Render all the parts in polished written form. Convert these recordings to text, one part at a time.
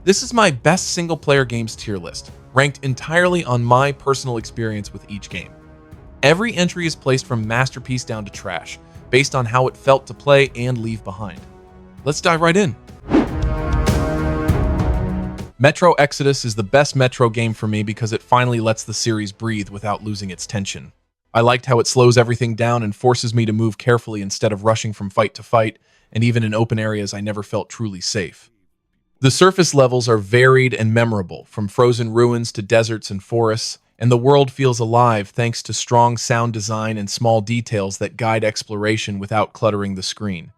This is my best single-player games tier list, ranked entirely on my personal experience with each game. Every entry is placed from masterpiece down to trash, based on how it felt to play and leave behind. Let's dive right in. Metro Exodus is the best Metro game for me because it finally lets the series breathe without losing its tension. I liked how it slows everything down and forces me to move carefully instead of rushing from fight to fight, and even in open areas I never felt truly safe. The surface levels are varied and memorable, from frozen ruins to deserts and forests, and the world feels alive thanks to strong sound design and small details that guide exploration without cluttering the screen.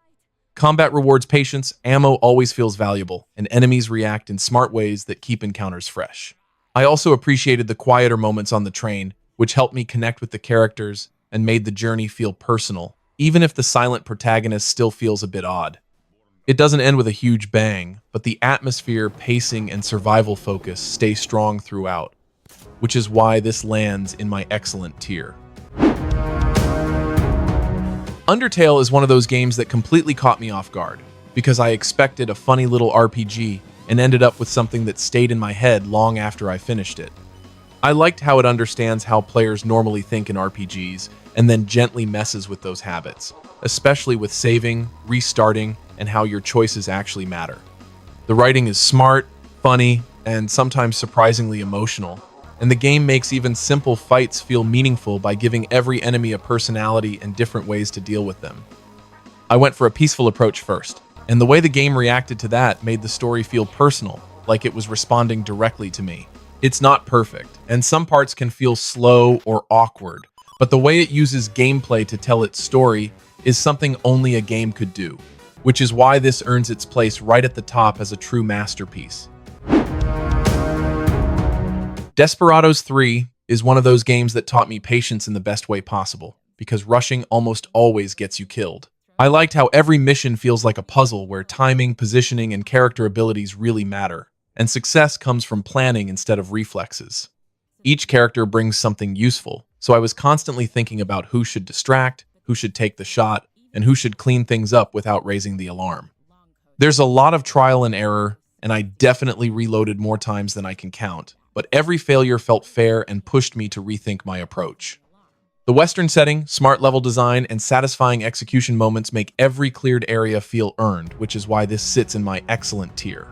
Combat rewards patience, ammo always feels valuable, and enemies react in smart ways that keep encounters fresh. I also appreciated the quieter moments on the train, which helped me connect with the characters and made the journey feel personal, even if the silent protagonist still feels a bit odd. It doesn't end with a huge bang, but the atmosphere, pacing, and survival focus stay strong throughout, which is why this lands in my excellent tier. Undertale is one of those games that completely caught me off guard, because I expected a funny little RPG and ended up with something that stayed in my head long after I finished it. I liked how it understands how players normally think in RPGs and then gently messes with those habits, especially with saving, restarting, and how your choices actually matter. The writing is smart, funny, and sometimes surprisingly emotional, and the game makes even simple fights feel meaningful by giving every enemy a personality and different ways to deal with them. I went for a peaceful approach first, and the way the game reacted to that made the story feel personal, like it was responding directly to me. It's not perfect, and some parts can feel slow or awkward, but the way it uses gameplay to tell its story is something only a game could do, which is why this earns its place right at the top as a true masterpiece. Desperados III is one of those games that taught me patience in the best way possible, because rushing almost always gets you killed. I liked how every mission feels like a puzzle where timing, positioning, and character abilities really matter, and success comes from planning instead of reflexes. Each character brings something useful, so I was constantly thinking about who should distract, who should take the shot, and who should clean things up without raising the alarm. There's a lot of trial and error, and I definitely reloaded more times than I can count, but every failure felt fair and pushed me to rethink my approach. The Western setting, smart level design, and satisfying execution moments make every cleared area feel earned, which is why this sits in my excellent tier.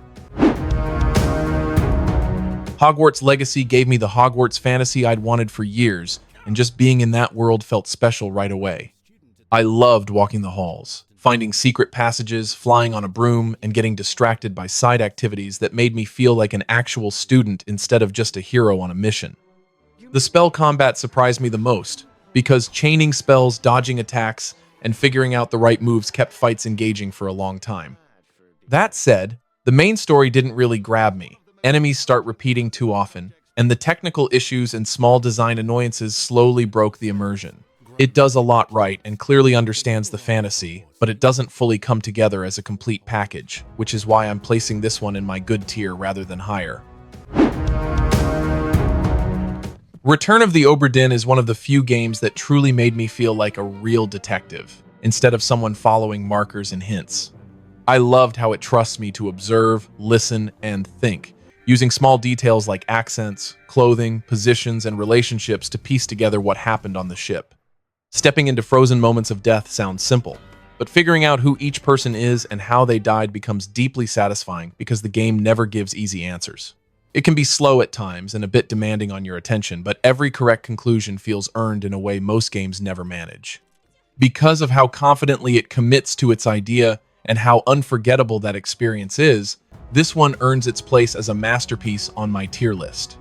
Hogwarts Legacy gave me the Hogwarts fantasy I'd wanted for years, and just being in that world felt special right away. I loved walking the halls, finding secret passages, flying on a broom, and getting distracted by side activities that made me feel like an actual student instead of just a hero on a mission. The spell combat surprised me the most, because chaining spells, dodging attacks, and figuring out the right moves kept fights engaging for a long time. That said, the main story didn't really grab me. Enemies start repeating too often, and the technical issues and small design annoyances slowly broke the immersion. It does a lot right and clearly understands the fantasy, but it doesn't fully come together as a complete package, which is why I'm placing this one in my good tier rather than higher. Return of the Obra Dinn is one of the few games that truly made me feel like a real detective, instead of someone following markers and hints. I loved how it trusts me to observe, listen, and think, using small details like accents, clothing, positions, and relationships to piece together what happened on the ship. Stepping into frozen moments of death sounds simple, but figuring out who each person is and how they died becomes deeply satisfying because the game never gives easy answers. It can be slow at times and a bit demanding on your attention, but every correct conclusion feels earned in a way most games never manage. Because of how confidently it commits to its idea and how unforgettable that experience is, this one earns its place as a masterpiece on my tier list.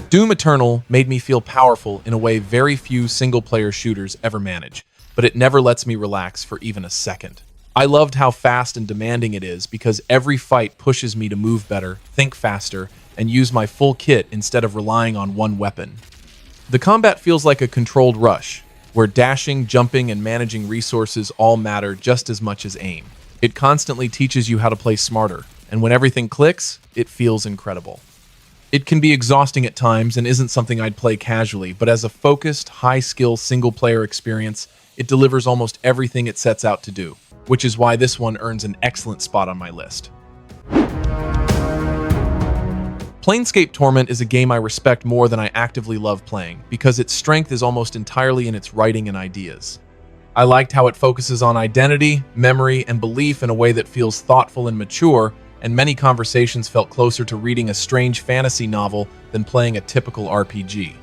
Doom Eternal made me feel powerful in a way very few single-player shooters ever manage, but it never lets me relax for even a second. I loved how fast and demanding it is because every fight pushes me to move better, think faster, and use my full kit instead of relying on one weapon. The combat feels like a controlled rush, where dashing, jumping, and managing resources all matter just as much as aim. It constantly teaches you how to play smarter, and when everything clicks, it feels incredible. It can be exhausting at times and isn't something I'd play casually, but as a focused, high-skill single-player experience, it delivers almost everything it sets out to do, which is why this one earns an excellent spot on my list. Planescape Torment is a game I respect more than I actively love playing, because its strength is almost entirely in its writing and ideas. I liked how it focuses on identity, memory, and belief in a way that feels thoughtful and mature, and many conversations felt closer to reading a strange fantasy novel than playing a typical RPG.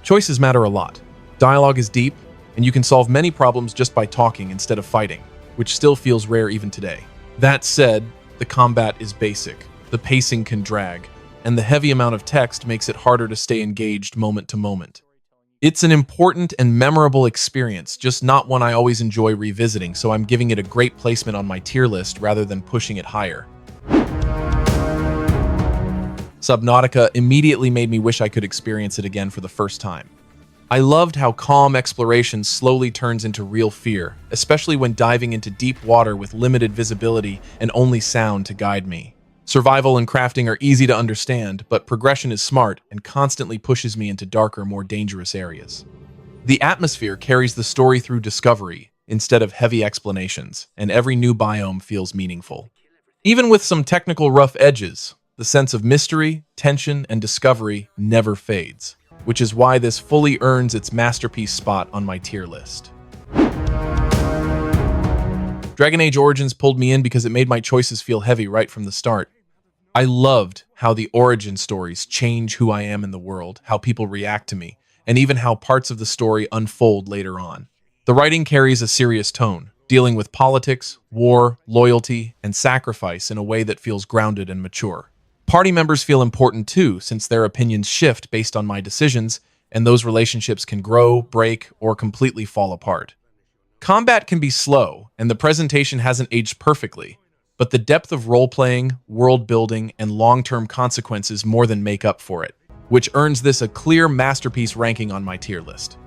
Choices matter a lot. Dialogue is deep, and you can solve many problems just by talking instead of fighting, which still feels rare even today. That said, the combat is basic, the pacing can drag, and the heavy amount of text makes it harder to stay engaged moment to moment. It's an important and memorable experience, just not one I always enjoy revisiting, so I'm giving it a great placement on my tier list rather than pushing it higher. Subnautica immediately made me wish I could experience it again for the first time. I loved how calm exploration slowly turns into real fear, especially when diving into deep water with limited visibility and only sound to guide me. Survival and crafting are easy to understand, but progression is smart and constantly pushes me into darker, more dangerous areas. The atmosphere carries the story through discovery instead of heavy explanations, and every new biome feels meaningful. Even with some technical rough edges, the sense of mystery, tension, and discovery never fades, which is why this fully earns its masterpiece spot on my tier list. Dragon Age Origins pulled me in because it made my choices feel heavy right from the start. I loved how the origin stories change who I am in the world, how people react to me, and even how parts of the story unfold later on. The writing carries a serious tone, dealing with politics, war, loyalty, and sacrifice in a way that feels grounded and mature. Party members feel important too, since their opinions shift based on my decisions, and those relationships can grow, break, or completely fall apart. Combat can be slow, and the presentation hasn't aged perfectly, but the depth of role-playing, world-building, and long-term consequences more than make up for it, which earns this a clear masterpiece ranking on my tier list.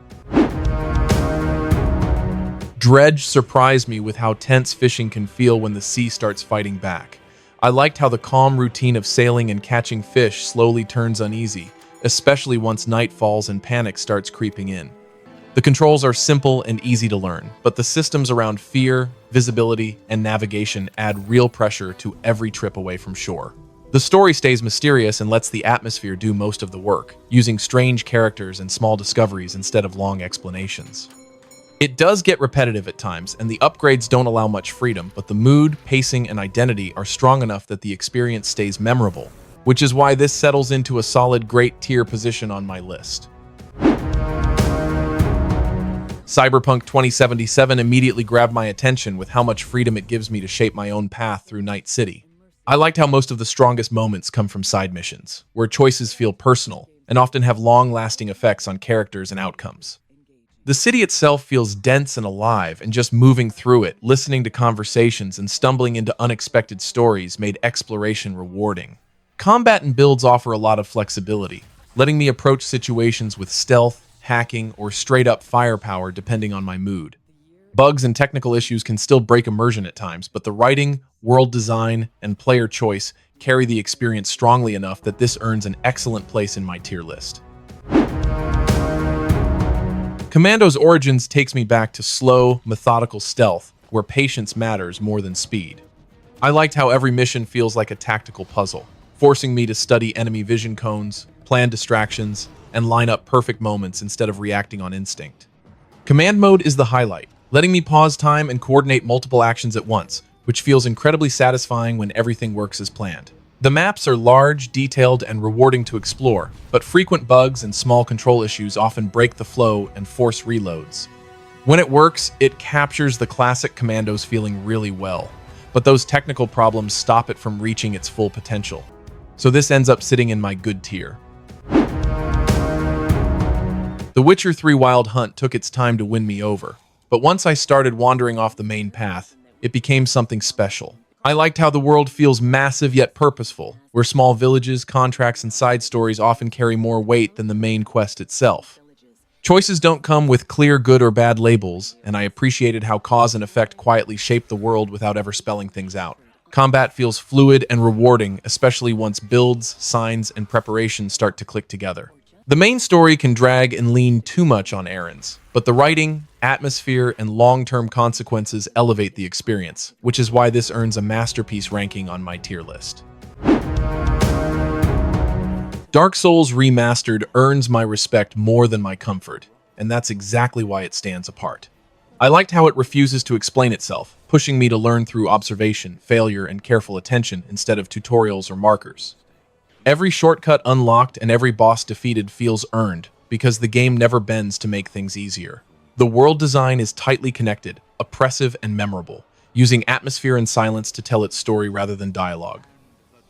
Dredge surprised me with how tense fishing can feel when the sea starts fighting back. I liked how the calm routine of sailing and catching fish slowly turns uneasy, especially once night falls and panic starts creeping in. The controls are simple and easy to learn, but the systems around fear, visibility, and navigation add real pressure to every trip away from shore. The story stays mysterious and lets the atmosphere do most of the work, using strange characters and small discoveries instead of long explanations. It does get repetitive at times, and the upgrades don't allow much freedom, but the mood, pacing, and identity are strong enough that the experience stays memorable, which is why this settles into a solid great tier position on my list. Cyberpunk 2077 immediately grabbed my attention with how much freedom it gives me to shape my own path through Night City. I liked how most of the strongest moments come from side missions, where choices feel personal and often have long-lasting effects on characters and outcomes. The city itself feels dense and alive, and just moving through it, listening to conversations, and stumbling into unexpected stories made exploration rewarding. Combat and builds offer a lot of flexibility, letting me approach situations with stealth, hacking, or straight-up firepower depending on my mood. Bugs and technical issues can still break immersion at times, but the writing, world design, and player choice carry the experience strongly enough that this earns an excellent place in my tier list. Commandos Origins takes me back to slow, methodical stealth, where patience matters more than speed. I liked how every mission feels like a tactical puzzle, forcing me to study enemy vision cones, plan distractions, and line up perfect moments instead of reacting on instinct. Command mode is the highlight, letting me pause time and coordinate multiple actions at once, which feels incredibly satisfying when everything works as planned. The maps are large, detailed, and rewarding to explore, but frequent bugs and small control issues often break the flow and force reloads. When it works, it captures the classic Commandos feeling really well, but those technical problems stop it from reaching its full potential. So this ends up sitting in my good tier. The Witcher 3 Wild Hunt took its time to win me over, but once I started wandering off the main path, it became something special. I liked how the world feels massive yet purposeful, where small villages, contracts, and side stories often carry more weight than the main quest itself. Choices don't come with clear good or bad labels, and I appreciated how cause and effect quietly shape the world without ever spelling things out. Combat feels fluid and rewarding, especially once builds, signs, and preparations start to click together. The main story can drag and lean too much on errands, but the writing, atmosphere, and long-term consequences elevate the experience, which is why this earns a masterpiece ranking on my tier list. Dark Souls Remastered earns my respect more than my comfort, and that's exactly why it stands apart. I liked how it refuses to explain itself, pushing me to learn through observation, failure, and careful attention instead of tutorials or markers. Every shortcut unlocked and every boss defeated feels earned, because the game never bends to make things easier. The world design is tightly connected, oppressive, and memorable, using atmosphere and silence to tell its story rather than dialogue.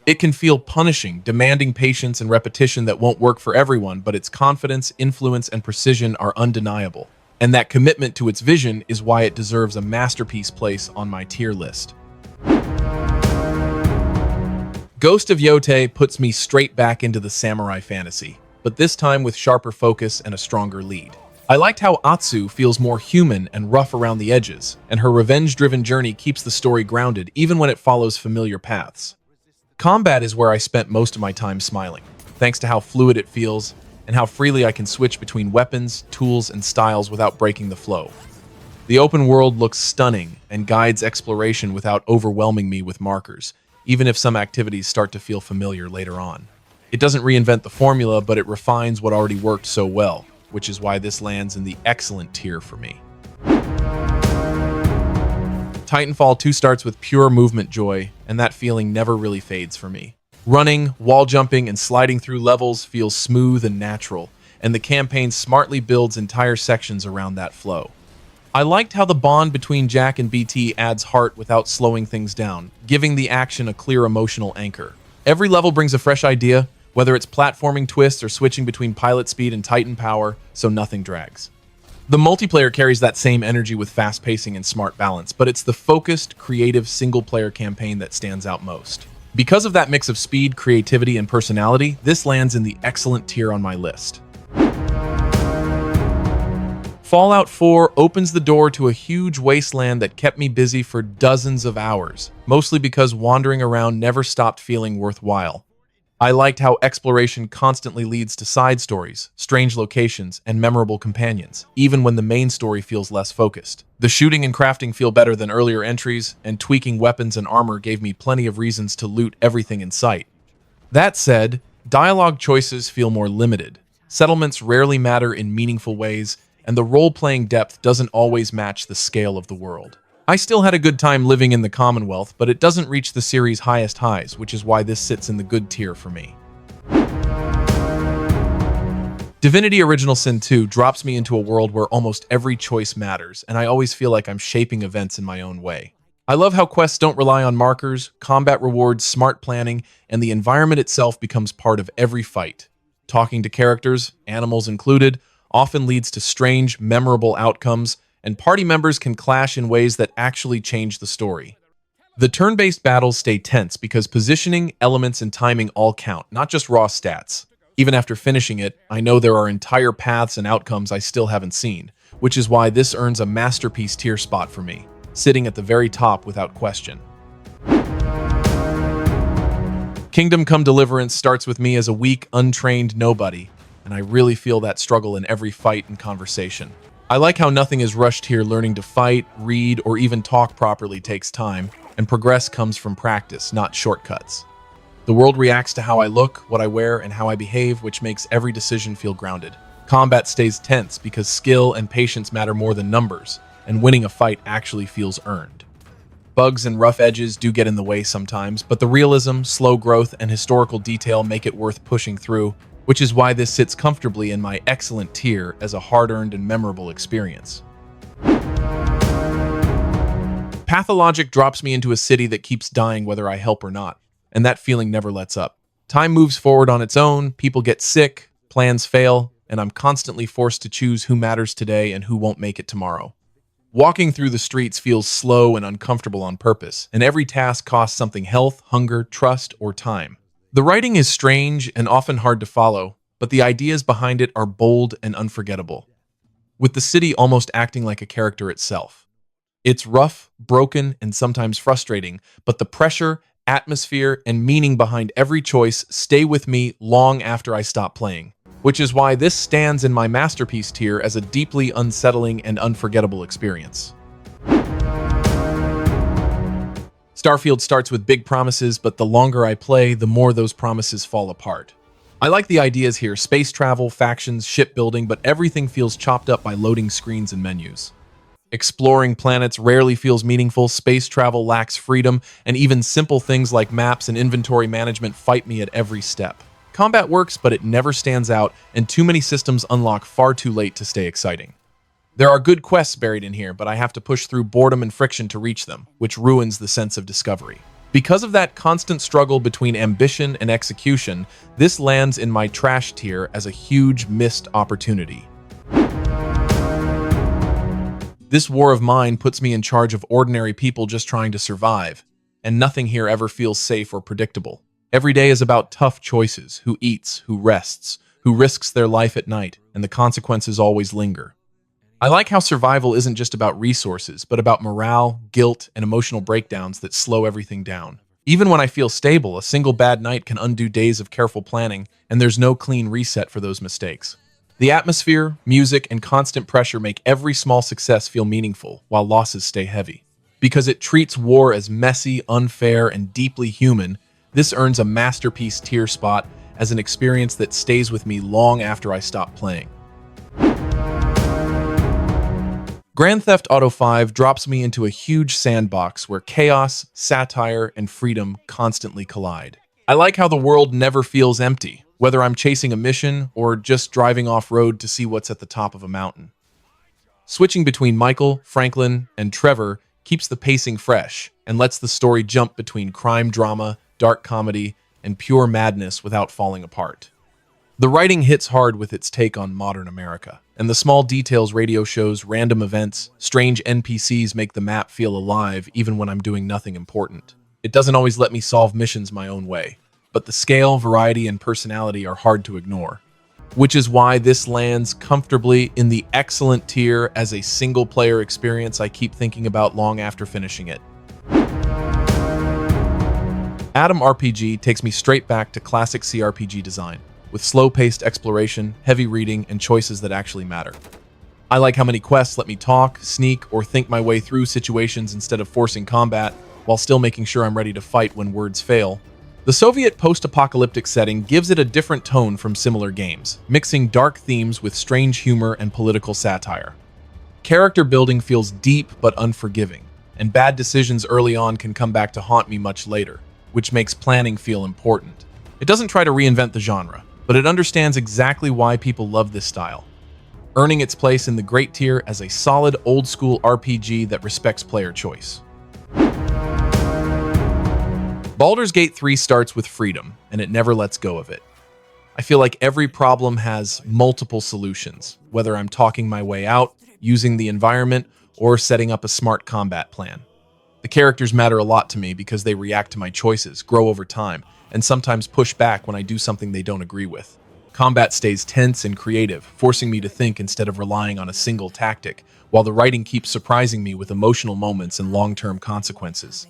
It can feel punishing, demanding patience and repetition that won't work for everyone, but its confidence, influence, and precision are undeniable. And that commitment to its vision is why it deserves a masterpiece place on my tier list. Ghost of Yotei puts me straight back into the samurai fantasy, but this time with sharper focus and a stronger lead. I liked how Atsu feels more human and rough around the edges, and her revenge-driven journey keeps the story grounded even when it follows familiar paths. Combat is where I spent most of my time smiling, thanks to how fluid it feels and how freely I can switch between weapons, tools, and styles without breaking the flow. The open world looks stunning and guides exploration without overwhelming me with markers, even if some activities start to feel familiar later on. It doesn't reinvent the formula, but it refines what already worked so well, which is why this lands in the excellent tier for me. Titanfall 2 starts with pure movement joy, and that feeling never really fades for me. Running, wall jumping, and sliding through levels feels smooth and natural, and the campaign smartly builds entire sections around that flow. I liked how the bond between Jack and BT adds heart without slowing things down, giving the action a clear emotional anchor. Every level brings a fresh idea, whether it's platforming twists or switching between pilot speed and Titan power, so nothing drags. The multiplayer carries that same energy with fast pacing and smart balance, but it's the focused, creative single-player campaign that stands out most. Because of that mix of speed, creativity, and personality, this lands in the excellent tier on my list. Fallout 4 opens the door to a huge wasteland that kept me busy for dozens of hours, mostly because wandering around never stopped feeling worthwhile. I liked how exploration constantly leads to side stories, strange locations, and memorable companions, even when the main story feels less focused. The shooting and crafting feel better than earlier entries, and tweaking weapons and armor gave me plenty of reasons to loot everything in sight. That said, dialogue choices feel more limited. Settlements rarely matter in meaningful ways, and the role-playing depth doesn't always match the scale of the world. I still had a good time living in the Commonwealth, but it doesn't reach the series' highest highs, which is why this sits in the good tier for me. Divinity Original Sin 2 drops me into a world where almost every choice matters, and I always feel like I'm shaping events in my own way. I love how quests don't rely on markers, combat rewards, smart planning, and the environment itself becomes part of every fight. Talking to characters, animals included, often leads to strange, memorable outcomes, and party members can clash in ways that actually change the story. The turn-based battles stay tense because positioning, elements, and timing all count, not just raw stats. Even after finishing it, I know there are entire paths and outcomes I still haven't seen, which is why this earns a masterpiece tier spot for me, sitting at the very top without question. Kingdom Come Deliverance starts with me as a weak, untrained nobody, and I really feel that struggle in every fight and conversation. I like how nothing is rushed here. Learning to fight, read, or even talk properly takes time, and progress comes from practice, not shortcuts. The world reacts to how I look, what I wear, and how I behave, which makes every decision feel grounded. Combat stays tense because skill and patience matter more than numbers, and winning a fight actually feels earned. Bugs and rough edges do get in the way sometimes, but the realism, slow growth, and historical detail make it worth pushing through, which is why this sits comfortably in my excellent tier as a hard-earned and memorable experience. Pathologic drops me into a city that keeps dying whether I help or not, and that feeling never lets up. Time moves forward on its own, people get sick, plans fail, and I'm constantly forced to choose who matters today and who won't make it tomorrow. Walking through the streets feels slow and uncomfortable on purpose, and every task costs something: health, hunger, trust, or time. The writing is strange and often hard to follow, but the ideas behind it are bold and unforgettable, with the city almost acting like a character itself. It's rough, broken, and sometimes frustrating, but the pressure, atmosphere, and meaning behind every choice stay with me long after I stop playing, which is why this stands in my masterpiece tier as a deeply unsettling and unforgettable experience. Starfield starts with big promises, but the longer I play, the more those promises fall apart. I like the ideas here: space travel, factions, shipbuilding, but everything feels chopped up by loading screens and menus. Exploring planets rarely feels meaningful, space travel lacks freedom, and even simple things like maps and inventory management fight me at every step. Combat works, but it never stands out, and too many systems unlock far too late to stay exciting. There are good quests buried in here, but I have to push through boredom and friction to reach them, which ruins the sense of discovery. Because of that constant struggle between ambition and execution, this lands in my trash tier as a huge missed opportunity. This war of mine puts me in charge of ordinary people just trying to survive, and nothing here ever feels safe or predictable. Every day is about tough choices: who eats, who rests, who risks their life at night, and the consequences always linger. I like how survival isn't just about resources, but about morale, guilt, and emotional breakdowns that slow everything down. Even when I feel stable, a single bad night can undo days of careful planning, and there's no clean reset for those mistakes. The atmosphere, music, and constant pressure make every small success feel meaningful, while losses stay heavy. Because it treats war as messy, unfair, and deeply human, this earns a masterpiece tier spot as an experience that stays with me long after I stop playing. Grand Theft Auto V drops me into a huge sandbox where chaos, satire, and freedom constantly collide. I like how the world never feels empty, whether I'm chasing a mission or just driving off-road to see what's at the top of a mountain. Switching between Michael, Franklin, and Trevor keeps the pacing fresh and lets the story jump between crime drama, dark comedy, and pure madness without falling apart. The writing hits hard with its take on modern America, and the small details, radio shows, random events, strange NPCs make the map feel alive even when I'm doing nothing important. It doesn't always let me solve missions my own way, but the scale, variety, and personality are hard to ignore, which is why this lands comfortably in the excellent tier as a single-player experience I keep thinking about long after finishing it. Atom RPG takes me straight back to classic CRPG design, with slow-paced exploration, heavy reading, and choices that actually matter. I like how many quests let me talk, sneak, or think my way through situations instead of forcing combat, while still making sure I'm ready to fight when words fail. The Soviet post-apocalyptic setting gives it a different tone from similar games, mixing dark themes with strange humor and political satire. Character building feels deep but unforgiving, and bad decisions early on can come back to haunt me much later, which makes planning feel important. It doesn't try to reinvent the genre, but it understands exactly why people love this style, earning its place in the great tier as a solid old-school RPG that respects player choice. Baldur's Gate 3 starts with freedom, and it never lets go of it. I feel like every problem has multiple solutions, whether I'm talking my way out, using the environment, or setting up a smart combat plan. The characters matter a lot to me because they react to my choices, grow over time, and sometimes push back when I do something they don't agree with. Combat stays tense and creative, forcing me to think instead of relying on a single tactic, while the writing keeps surprising me with emotional moments and long-term consequences.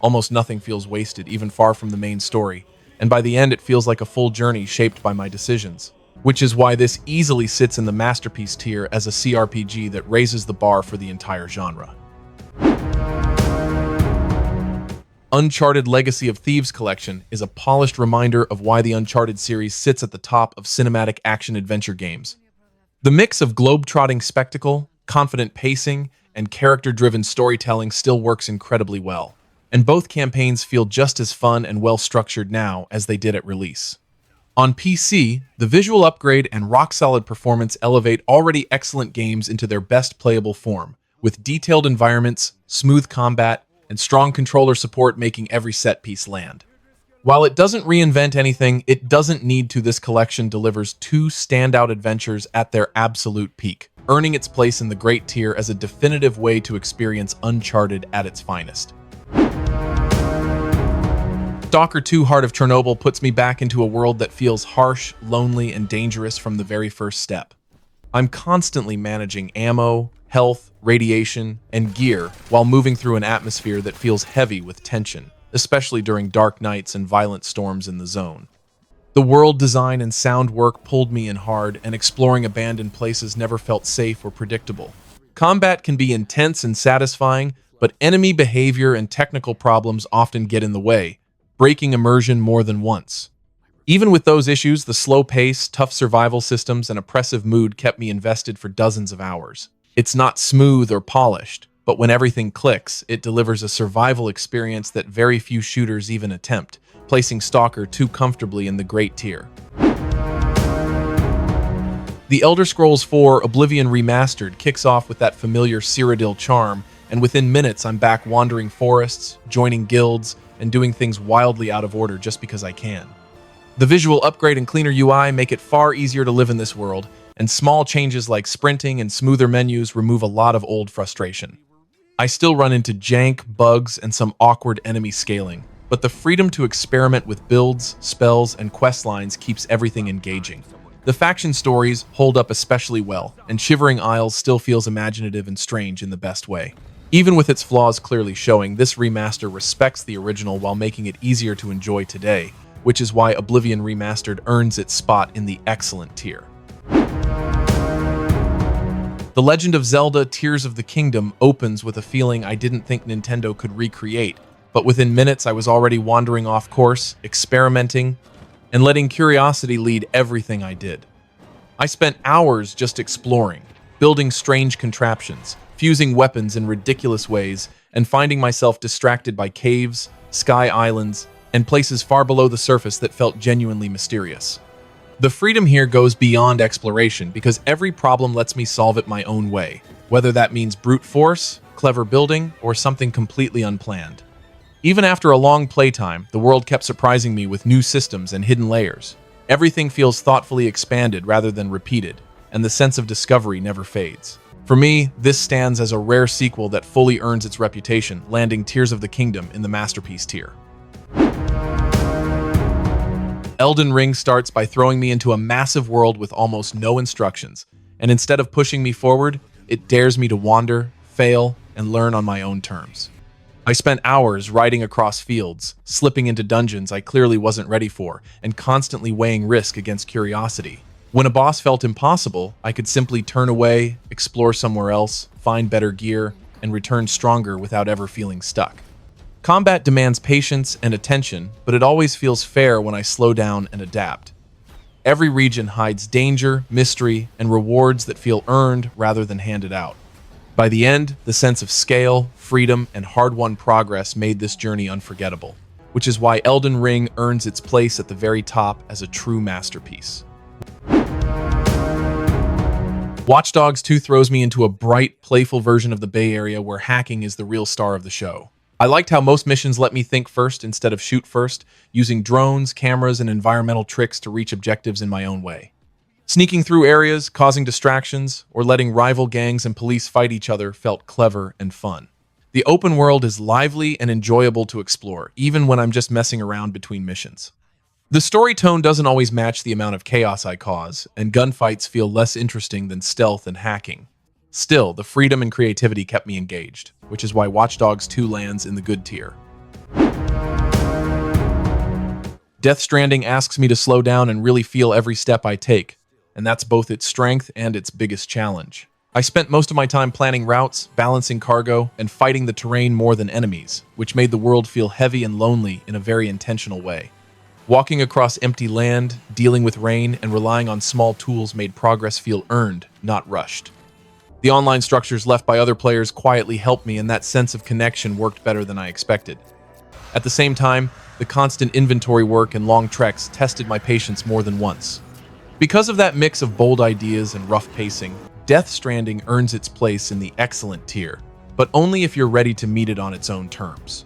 Almost nothing feels wasted, even far from the main story, and by the end it feels like a full journey shaped by my decisions, which is why this easily sits in the masterpiece tier as a CRPG that raises the bar for the entire genre. Uncharted Legacy of Thieves collection is a polished reminder of why the Uncharted series sits at the top of cinematic action-adventure games. The mix of globe-trotting spectacle, confident pacing, and character-driven storytelling still works incredibly well, and both campaigns feel just as fun and well-structured now as they did at release. On PC, the visual upgrade and rock-solid performance elevate already excellent games into their best playable form, with detailed environments, smooth combat, and strong controller support making every set piece land. While it doesn't reinvent anything, it doesn't need to. This collection delivers two standout adventures at their absolute peak, earning its place in the great tier as a definitive way to experience Uncharted at its finest. Stalker 2: Heart of Chornobyl puts me back into a world that feels harsh, lonely, and dangerous from the very first step. I'm constantly managing ammo, health, radiation, and gear while moving through an atmosphere that feels heavy with tension, especially during dark nights and violent storms in the zone. The world design and sound work pulled me in hard, and exploring abandoned places never felt safe or predictable. Combat can be intense and satisfying, but enemy behavior and technical problems often get in the way, breaking immersion more than once. Even with those issues, the slow pace, tough survival systems, and oppressive mood kept me invested for dozens of hours. It's not smooth or polished, but when everything clicks, it delivers a survival experience that very few shooters even attempt, placing Stalker too comfortably in the great tier. The Elder Scrolls IV Oblivion Remastered kicks off with that familiar Cyrodiil charm, and within minutes I'm back wandering forests, joining guilds, and doing things wildly out of order just because I can. The visual upgrade and cleaner UI make it far easier to live in this world, and small changes like sprinting and smoother menus remove a lot of old frustration. I still run into jank, bugs, and some awkward enemy scaling, but the freedom to experiment with builds, spells, and quest lines keeps everything engaging. The faction stories hold up especially well, and Shivering Isles still feels imaginative and strange in the best way. Even with its flaws clearly showing, this remaster respects the original while making it easier to enjoy today, which is why Oblivion Remastered earns its spot in the excellent tier. The Legend of Zelda: Tears of the Kingdom opens with a feeling I didn't think Nintendo could recreate, but within minutes I was already wandering off course, experimenting, and letting curiosity lead everything I did. I spent hours just exploring, building strange contraptions, fusing weapons in ridiculous ways, and finding myself distracted by caves, sky islands, and places far below the surface that felt genuinely mysterious. The freedom here goes beyond exploration because every problem lets me solve it my own way, whether that means brute force, clever building, or something completely unplanned. Even after a long playtime, the world kept surprising me with new systems and hidden layers. Everything feels thoughtfully expanded rather than repeated, and the sense of discovery never fades. For me, this stands as a rare sequel that fully earns its reputation, landing Tears of the Kingdom in the Masterpiece tier. Elden Ring starts by throwing me into a massive world with almost no instructions, and instead of pushing me forward, it dares me to wander, fail, and learn on my own terms. I spent hours riding across fields, slipping into dungeons I clearly wasn't ready for, and constantly weighing risk against curiosity. When a boss felt impossible, I could simply turn away, explore somewhere else, find better gear, and return stronger without ever feeling stuck. Combat demands patience and attention, but it always feels fair when I slow down and adapt. Every region hides danger, mystery, and rewards that feel earned rather than handed out. By the end, the sense of scale, freedom, and hard-won progress made this journey unforgettable, which is why Elden Ring earns its place at the very top as a true masterpiece. Watch Dogs 2 throws me into a bright, playful version of the Bay Area where hacking is the real star of the show. I liked how most missions let me think first instead of shoot first, using drones, cameras, and environmental tricks to reach objectives in my own way. Sneaking through areas, causing distractions, or letting rival gangs and police fight each other felt clever and fun. The open world is lively and enjoyable to explore, even when I'm just messing around between missions. The story tone doesn't always match the amount of chaos I cause, and gunfights feel less interesting than stealth and hacking. Still, the freedom and creativity kept me engaged, which is why Watch Dogs 2 lands in the good tier. Death Stranding asks me to slow down and really feel every step I take, and that's both its strength and its biggest challenge. I spent most of my time planning routes, balancing cargo, and fighting the terrain more than enemies, which made the world feel heavy and lonely in a very intentional way. Walking across empty land, dealing with rain, and relying on small tools made progress feel earned, not rushed. The online structures left by other players quietly helped me, and that sense of connection worked better than I expected. At the same time, the constant inventory work and long treks tested my patience more than once. Because of that mix of bold ideas and rough pacing, Death Stranding earns its place in the excellent tier, but only if you're ready to meet it on its own terms.